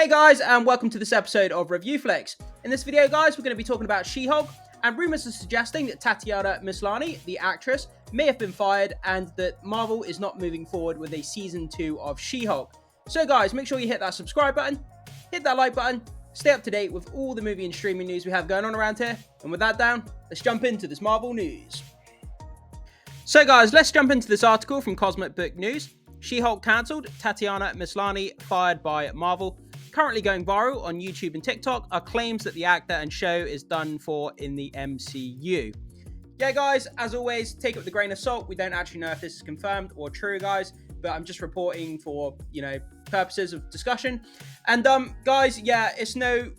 Hey guys, and welcome to this episode of Review Flicks. In this video, guys, we're going to be talking about She-Hulk, and rumours are suggesting that Tatiana Maslany, the actress, may have been fired and that Marvel is not moving forward with a season 2 of She-Hulk. So guys, make sure you hit that subscribe button, hit that like button, stay up to date with all the movie and streaming news we have going on around here. And with that down, let's jump into this Marvel news. So guys, let's jump into this article from Cosmic Book News. She-Hulk cancelled, Tatiana Maslany fired by Marvel. Currently going viral on YouTube and TikTok are claims that the actor and show is done for in the MCU. Yeah, guys, as always, take it with a grain of salt. We don't actually know if this is confirmed or true, guys, but I'm just reporting for, purposes of discussion. And, guys, yeah, it's no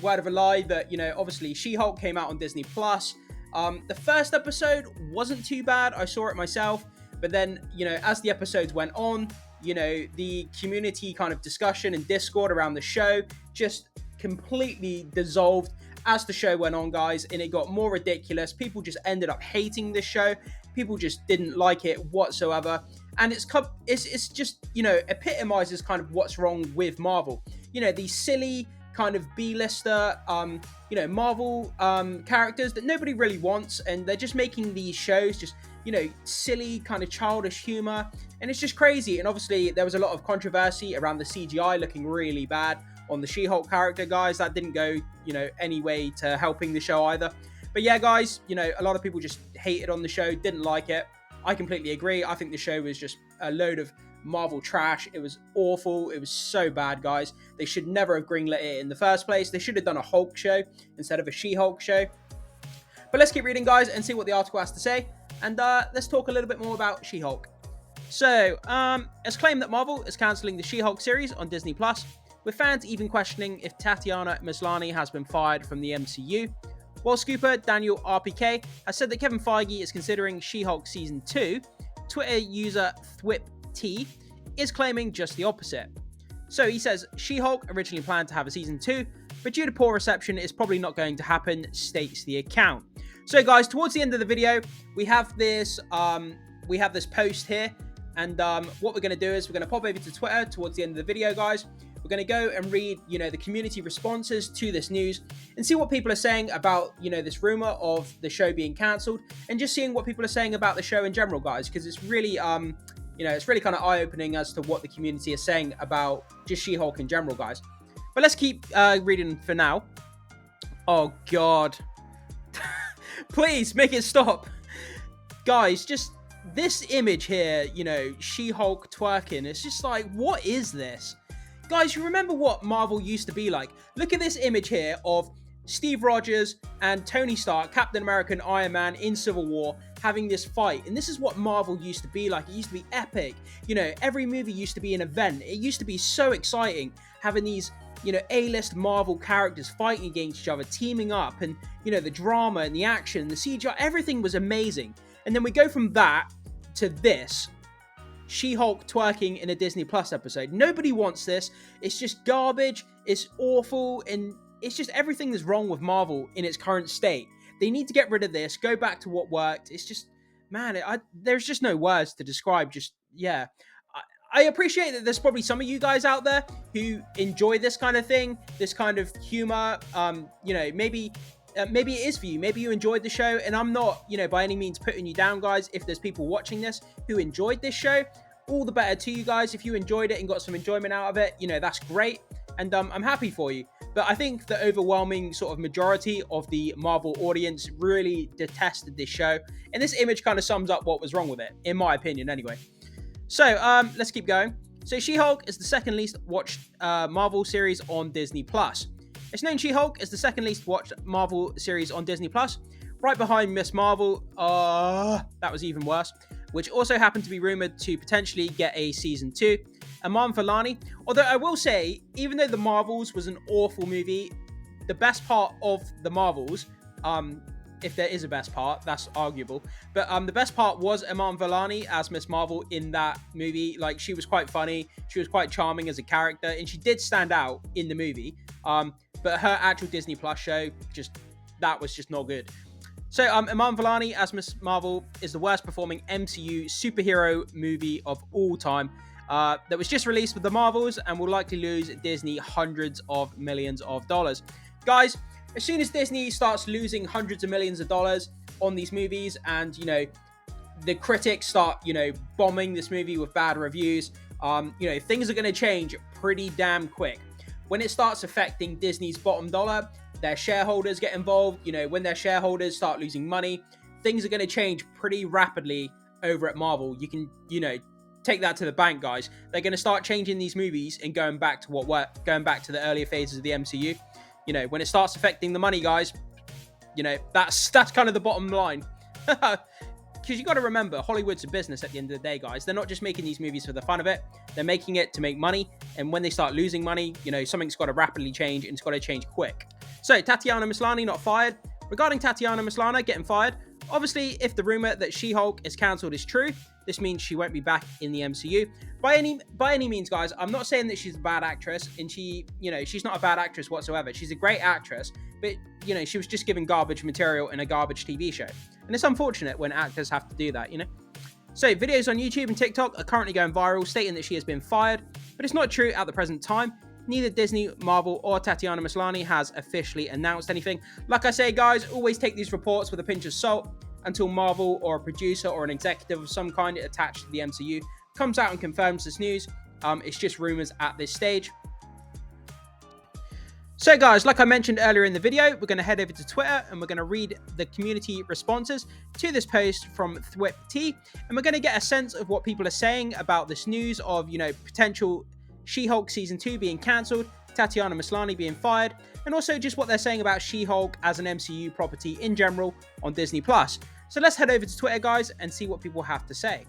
word of a lie that, obviously She-Hulk came out on Disney+. The first episode wasn't too bad. I saw it myself. But then, as the episodes went on, the community kind of discussion and discord around the show just completely dissolved as the show went on, guys, and it got more ridiculous. People just ended up hating this show. People just didn't like it whatsoever. And it's just, epitomizes kind of what's wrong with Marvel. These silly kind of B-lister, Marvel characters that nobody really wants, and they're just making these shows just, silly kind of childish humor, and it's just crazy. And obviously there was a lot of controversy around the CGI looking really bad on the She-Hulk character, guys. That didn't go, any way to helping the show either. But yeah, guys, a lot of people just hated on the show, didn't like it. I completely agree. I think the show was just a load of Marvel trash. It was awful. It was so bad, guys. They should never have greenlit it in the first place. They should have done a Hulk show instead of a She-Hulk show. But let's keep reading, guys, and see what the article has to say. And let's talk a little bit more about She-Hulk. So, it's claimed that Marvel is cancelling the She-Hulk series on Disney+, with fans even questioning if Tatiana Maslany has been fired from the MCU. While scooper Daniel RPK has said that Kevin Feige is considering She-Hulk Season 2, Twitter user ThwipT is claiming just the opposite. So he says, She-Hulk originally planned to have a Season 2, but due to poor reception, it's probably not going to happen, states the account. So guys, towards the end of the video, we have this post here, and what we're going to do is we're going to pop over to Twitter towards the end of the video, guys. We're going to go and read, the community responses to this news and see what people are saying about, this rumor of the show being cancelled, and just seeing what people are saying about the show in general, guys, because it's really, it's really kind of eye-opening as to what the community is saying about just She-Hulk in general, guys. But let's keep reading for now. Oh, God. Please, make it stop. Guys, just this image here, She-Hulk twerking, it's just like, what is this? Guys, you remember what Marvel used to be like? Look at this image here of Steve Rogers and Tony Stark, Captain America and Iron Man in Civil War, having this fight. And this is what Marvel used to be like. It used to be epic. Every movie used to be an event. It used to be so exciting having these, A-list Marvel characters fighting against each other, teaming up, and, the drama and the action, the CGI, everything was amazing. And then we go from that to this. She-Hulk twerking in a Disney Plus episode. Nobody wants this. It's just garbage. It's awful. And it's just everything that's wrong with Marvel in its current state. They need to get rid of this. Go back to what worked. It's just, man, there's just no words to describe. Just, yeah. I appreciate that there's probably some of you guys out there who enjoy this kind of thing, this kind of humor. Maybe it is for you. Maybe you enjoyed the show, and I'm not, by any means putting you down, guys. If there's people watching this who enjoyed this show, all the better to you guys. If you enjoyed it and got some enjoyment out of it, that's great, and I'm happy for you. But I think the overwhelming sort of majority of the Marvel audience really detested this show, and this image kind of sums up what was wrong with it, in my opinion, anyway. So, let's keep going. So, She-Hulk is the second least watched Marvel series on Disney+. It's known She-Hulk is the second least watched Marvel series on Disney+, right behind Miss Marvel, that was even worse, which also happened to be rumored to potentially get a Season 2. Iman Vellani, although I will say, even though The Marvels was an awful movie, the best part of The Marvels, if there is a best part, that's arguable, but the best part was Iman Vellani as Miss Marvel in that movie. Like, she was quite funny, she was quite charming as a character, and she did stand out in the movie, but her actual Disney Plus show, that was just not good. So, Iman Vellani as Miss Marvel is the worst performing MCU superhero movie of all time. that was just released with the Marvels and will likely lose Disney hundreds of millions of dollars. Guys, as soon as Disney starts losing hundreds of millions of dollars on these movies and, you know, the critics start, you know, bombing this movie with bad reviews, you know, things are going to change pretty damn quick. When it starts affecting Disney's bottom dollar, their shareholders get involved. You know, when their shareholders start losing money, things are going to change pretty rapidly over at Marvel. You can, you know, take that to the bank, guys. They're going to start changing these movies and going back to the earlier phases of the MCU. You know, when it starts affecting the money, guys, you know, that's kind of the bottom line. Because you got to remember, Hollywood's a business at the end of the day, guys. They're not just making these movies for the fun of it. They're making it to make money. And when they start losing money, you know, something's got to rapidly change, and it's got to change quick. So, Tatiana Maslany not fired. Regarding Tatiana Maslany getting fired, obviously, if the rumor that She-Hulk is cancelled is true, this means she won't be back in the MCU. By any means, guys, I'm not saying that she's a bad actress, and she, you know, she's not a bad actress whatsoever. She's a great actress, but, you know, she was just given garbage material in a garbage TV show. And it's unfortunate when actors have to do that, you know? So, videos on YouTube and TikTok are currently going viral, stating that she has been fired, but it's not true at the present time. Neither Disney, Marvel, or Tatiana Maslany has officially announced anything. Like I say, guys, always take these reports with a pinch of salt until Marvel or a producer or an executive of some kind attached to the MCU comes out and confirms this news. It's just rumors at this stage. So guys, like I mentioned earlier in the video, we're going to head over to Twitter and we're going to read the community responses to this post from Twerk, and we're going to get a sense of what people are saying about this news of, you know, potential She-Hulk Season 2 being cancelled, Tatiana Maslany being fired, and also just what they're saying about She-Hulk as an MCU property in general on Disney+. So let's head over to Twitter, guys, and see what people have to say.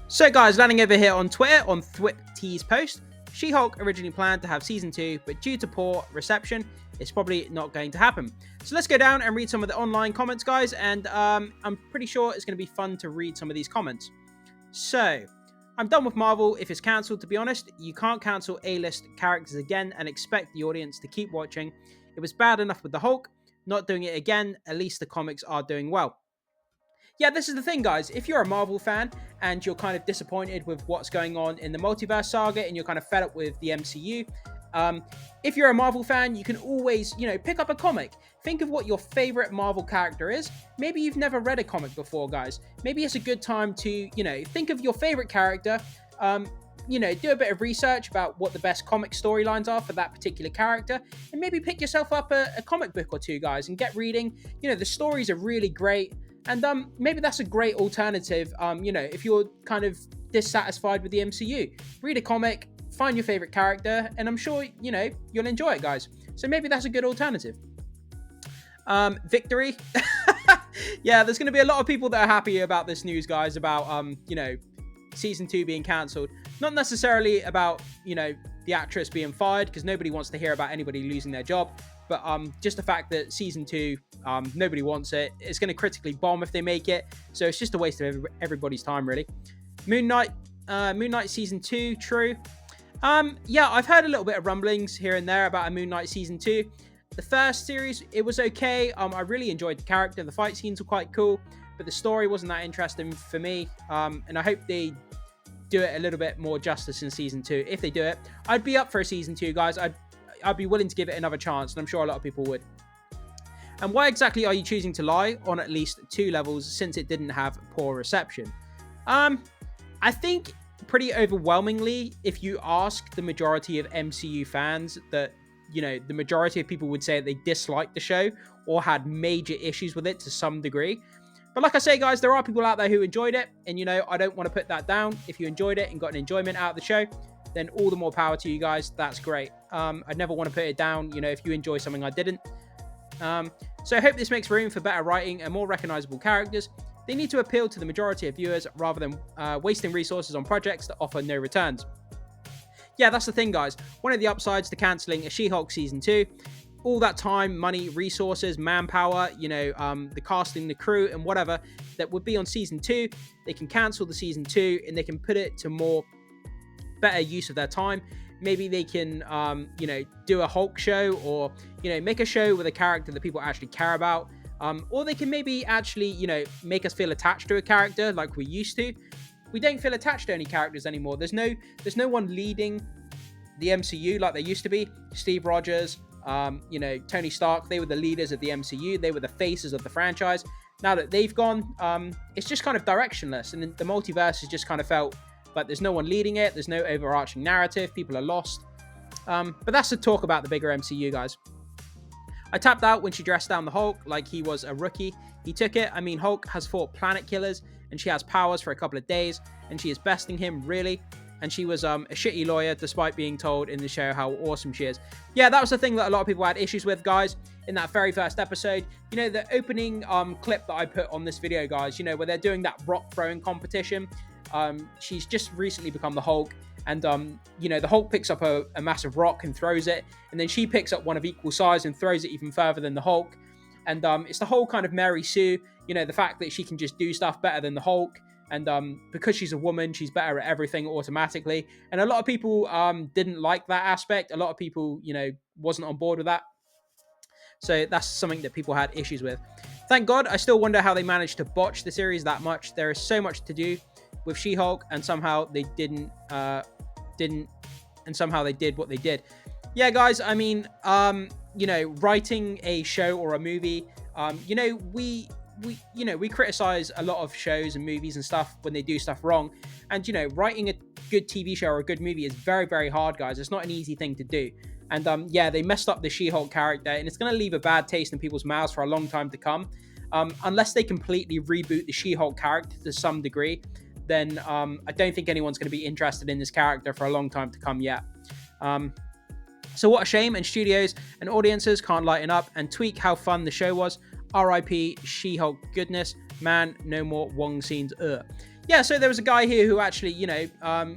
So guys, landing over here on Twitter on Twerk's post, She-Hulk originally planned to have Season 2, but due to poor reception, it's probably not going to happen. So let's go down and read some of the online comments, guys, and I'm pretty sure it's going to be fun to read some of these comments. So, I'm done with Marvel if it's cancelled, to be honest. You can't cancel A-list characters again and expect the audience to keep watching. It was bad enough with the Hulk. Not doing it again, at least the comics are doing well. Yeah, this is the thing, guys. If you're a Marvel fan and you're kind of disappointed with what's going on in the multiverse saga and you're kind of fed up with the MCU, if you're a Marvel fan, you can always, you know, pick up a comic. Think of what your favorite Marvel character is. Maybe you've never read a comic before, guys. Maybe it's a good time to, you know, think of your favorite character, you know, do a bit of research about what the best comic storylines are for that particular character, and maybe pick yourself up a comic book or two, guys, and get reading. You know, the stories are really great. And maybe that's a great alternative, you know, if you're kind of dissatisfied with the MCU. Read a comic, find your favorite character, and I'm sure, you know, you'll enjoy it, guys. So maybe that's a good alternative. Victory. Yeah, there's going to be a lot of people that are happy about this news, guys, about, you know, Season 2 being cancelled. Not necessarily about, you know, the actress being fired, because nobody wants to hear about anybody losing their job. But just the fact that Season 2, nobody wants it. It's going to critically bomb if they make it. So it's just a waste of everybody's time, really. Moon Knight Season 2, true. Yeah, I've heard a little bit of rumblings here and there about a Moon Knight Season 2. The first series, it was okay. I really enjoyed the character. The fight scenes were quite cool. But the story wasn't that interesting for me. And I hope they do it a little bit more justice in Season 2. If they do it, I'd be up for a Season 2, guys. I'd be willing to give it another chance, and I'm sure a lot of people would. And why exactly are you choosing to lie on at least 2 levels since it didn't have poor reception? I think pretty overwhelmingly, if you ask the majority of MCU fans, that, you know, the majority of people would say they disliked the show or had major issues with it to some degree. But like I say, guys, there are people out there who enjoyed it, and, you know, I don't want to put that down. If you enjoyed it and got an enjoyment out of the show, then all the more power to you guys. That's great. I'd never want to put it down, you know, if you enjoy something I didn't. So I hope this makes room for better writing and more recognizable characters. They need to appeal to the majority of viewers rather than wasting resources on projects that offer no returns. Yeah, that's the thing, guys. One of the upsides to cancelling a She-Hulk Season 2, all that time, money, resources, manpower, you know, the casting, the crew, and whatever that would be on Season 2, they can cancel the Season 2 and they can put it to more better use of their time. Maybe they can, you know, do a Hulk show, or, you know, make a show with a character that people actually care about. Or they can maybe actually, you know, make us feel attached to a character like we used to. we don't feel attached to any characters anymore. There's no one leading the MCU like there used to be. Steve Rogers, you know, Tony Stark, they were the leaders of the MCU. They were the faces of the franchise. Now that they've gone, it's just kind of directionless, and the multiverse has just kind of felt like there's no one leading it. There's no overarching narrative. People are lost. But that's the talk about the bigger MCU, guys. I tapped out when she dressed down the Hulk like he was a rookie. He took it. I mean, Hulk has fought planet killers, and she has powers for a couple of days, and she is besting him, really. And she was a shitty lawyer, despite being told in the show how awesome she is. Yeah, that was the thing that a lot of people had issues with, guys, in that very first episode. You know, the opening clip that I put on this video, guys, you know, where they're doing that rock throwing competition. She's just recently become the Hulk. And, you know, the Hulk picks up a massive rock and throws it. And then she picks up one of equal size and throws it even further than the Hulk. And it's the whole kind of Mary Sue, you know, the fact that she can just do stuff better than the Hulk. And because she's a woman, she's better at everything automatically. And a lot of people didn't like that aspect. A lot of people, you know, wasn't on board with that. So that's something that people had issues with. Thank God, I still wonder how they managed to botch the series that much. There is so much to do with She-Hulk, and somehow they didn't, and somehow they did what they did. Yeah, guys, I mean, you know, writing a show or a movie, you know, we criticize a lot of shows and movies and stuff when they do stuff wrong. And, you know, writing a good TV show or a good movie is very, very hard, guys. It's not an easy thing to do. And, yeah, they messed up the She-Hulk character, and it's going to leave a bad taste in people's mouths for a long time to come. Unless they completely reboot the She-Hulk character to some degree, then I don't think anyone's going to be interested in this character for a long time to come yet. So what a shame, and studios and audiences can't lighten up and tweak how fun the show was. R.I.P. She-Hulk goodness. Man, no more Wong scenes. Yeah, so there was a guy here who actually, you know,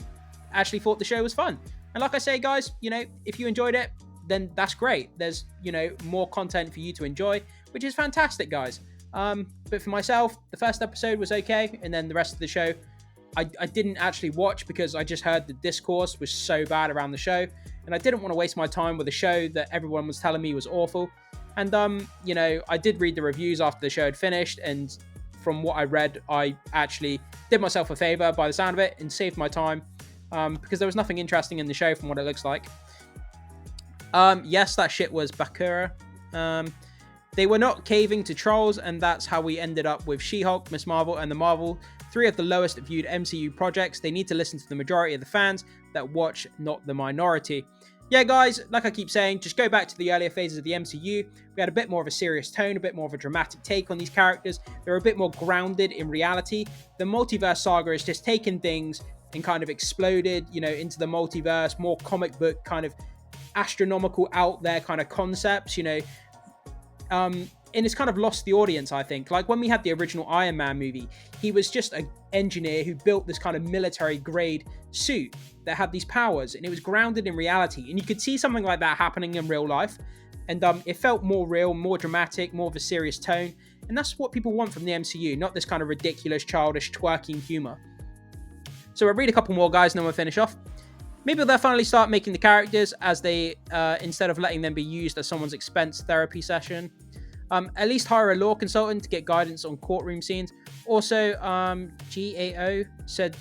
actually thought the show was fun. And like I say, guys, you know, if you enjoyed it, then that's great. There's, you know, more content for you to enjoy, which is fantastic, guys. But for myself, the first episode was okay, and then the rest of the show, I didn't actually watch because I just heard the discourse was so bad around the show, and I didn't want to waste my time with a show that everyone was telling me was awful. And, you know, I did read the reviews after the show had finished, and from what I read, I actually did myself a favor by the sound of it and saved my time, because there was nothing interesting in the show from what it looks like. Yes, that shit was Bakura. They were not caving to trolls, and that's how we ended up with She-Hulk, Ms. Marvel, and The Marvel, 3 of the lowest viewed MCU projects. They need to listen to the majority of the fans that watch, not the minority. Yeah, guys, like I keep saying, just go back to the earlier phases of the MCU. We had a bit more of a serious tone, a bit more of a dramatic take on these characters. They're a bit more grounded in reality. The multiverse saga has just taken things and kind of exploded, you know, into the multiverse, more comic book kind of astronomical out there kind of concepts, you know. And it's kind of lost the audience, I think. Like when we had the original Iron Man movie, he was just an engineer who built this kind of military grade suit that had these powers, and it was grounded in reality. And you could see something like that happening in real life. And it felt more real, more dramatic, more of a serious tone. And that's what people want from the MCU, not this kind of ridiculous, childish, twerking humor. So I'll read a couple more, guys, and then we'll finish off. Maybe they'll finally start making the characters as they, instead of letting them be used as someone's expense therapy session. At least hire a law consultant to get guidance on courtroom scenes. Also, GAO said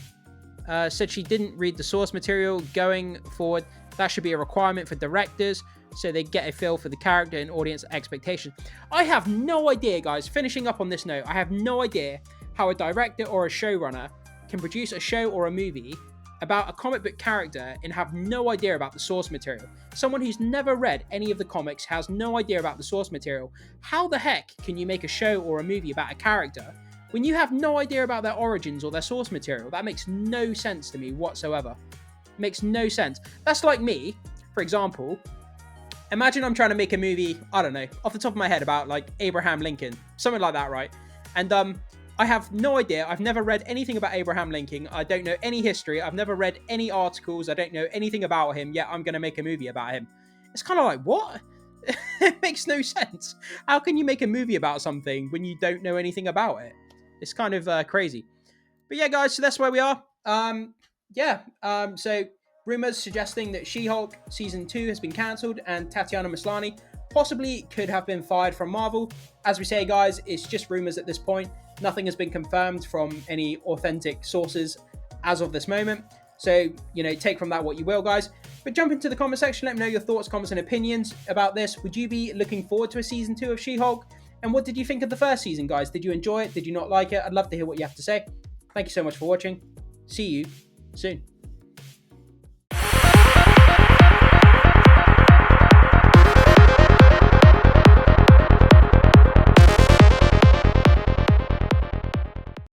she didn't read the source material. Going forward, that should be a requirement for directors so they get a feel for the character and audience expectation. I have no idea, guys, finishing up on this note, I have no idea how a director or a showrunner can produce a show or a movie about a comic book character and have no idea about the source material. Someone who's never read any of the comics has no idea about the source material. How the heck can you make a show or a movie about a character when you have no idea about their origins or their source material? That makes no sense to me whatsoever. It makes no sense. That's like me, for example. Imagine I'm trying to make a movie, I don't know, off the top of my head about like Abraham Lincoln, something like that, right? And I have no idea. I've never read anything about Abraham Lincoln. I don't know any history. I've never read any articles. I don't know anything about him, yet I'm going to make a movie about him. It's kind of like, what? It makes no sense. How can you make a movie about something when you don't know anything about it? It's kind of crazy. But yeah, guys, so that's where we are. So rumors suggesting that She-Hulk Season 2 has been cancelled and Tatiana Maslany possibly could have been fired from Marvel. As we say, guys, it's just rumors at this point. Nothing has been confirmed from any authentic sources as of this moment. So, you know, take from that what you will, guys. But jump into the comment section. Let me know your thoughts, comments, and opinions about this. Would you be looking forward to a season 2 of She-Hulk? And what did you think of the first season, guys? Did you enjoy it? Did you not like it? I'd love to hear what you have to say. Thank you so much for watching. See you soon.